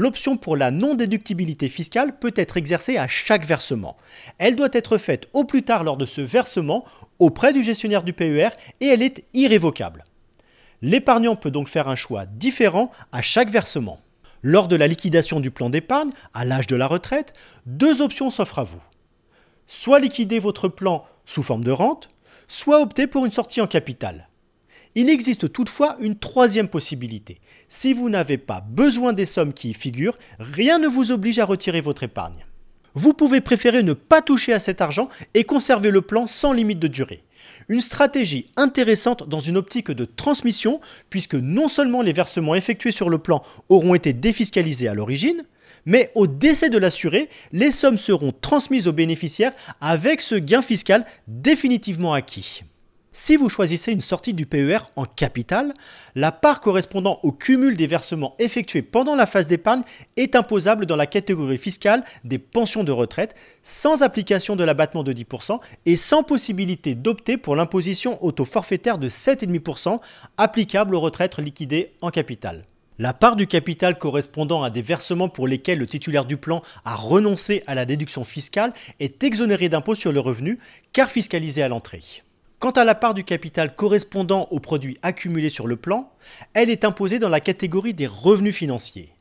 l'option pour la non-déductibilité fiscale peut être exercée à chaque versement. Elle doit être faite au plus tard lors de ce versement auprès du gestionnaire du PER et elle est irrévocable. L'épargnant peut donc faire un choix différent à chaque versement. Lors de la liquidation du plan d'épargne, à l'âge de la retraite, deux options s'offrent à vous. Soit liquider votre plan sous forme de rente, soit opter pour une sortie en capital. Il existe toutefois une troisième possibilité. Si vous n'avez pas besoin des sommes qui y figurent, rien ne vous oblige à retirer votre épargne. Vous pouvez préférer ne pas toucher à cet argent et conserver le plan sans limite de durée. Une stratégie intéressante dans une optique de transmission, puisque non seulement les versements effectués sur le plan auront été défiscalisés à l'origine, mais au décès de l'assuré, les sommes seront transmises aux bénéficiaires avec ce gain fiscal définitivement acquis. Si vous choisissez une sortie du PER en capital, la part correspondant au cumul des versements effectués pendant la phase d'épargne est imposable dans la catégorie fiscale des pensions de retraite, sans application de l'abattement de 10% et sans possibilité d'opter pour l'imposition au taux forfaitaire de 7,5% applicable aux retraites liquidées en capital. La part du capital correspondant à des versements pour lesquels le titulaire du plan a renoncé à la déduction fiscale est exonérée d'impôt sur le revenu car fiscalisée à l'entrée. Quant à la part du capital correspondant aux produits accumulés sur le plan, elle est imposée dans la catégorie des revenus financiers.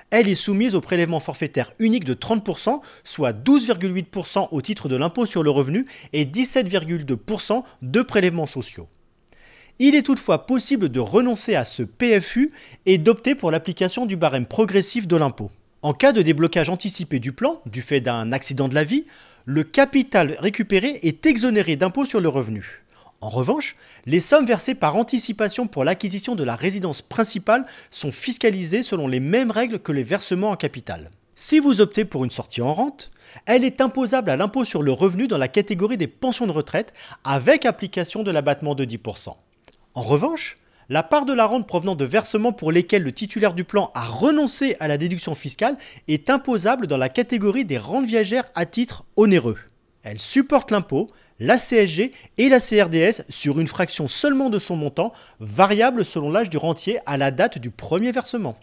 Elle est soumise au prélèvement forfaitaire unique de 30%, soit 12,8% au titre de l'impôt sur le revenu et 17,2% de prélèvements sociaux. Il est toutefois possible de renoncer à ce PFU et d'opter pour l'application du barème progressif de l'impôt. En cas de déblocage anticipé du plan, du fait d'un accident de la vie, le capital récupéré est exonéré d'impôt sur le revenu. En revanche, les sommes versées par anticipation pour l'acquisition de la résidence principale sont fiscalisées selon les mêmes règles que les versements en capital. Si vous optez pour une sortie en rente, elle est imposable à l'impôt sur le revenu dans la catégorie des pensions de retraite avec application de l'abattement de 10%. En revanche, la part de la rente provenant de versements pour lesquels le titulaire du plan a renoncé à la déduction fiscale est imposable dans la catégorie des rentes viagères à titre onéreux. Elle supporte l'impôt, la CSG et la CRDS sur une fraction seulement de son montant, variable selon l'âge du rentier à la date du premier versement.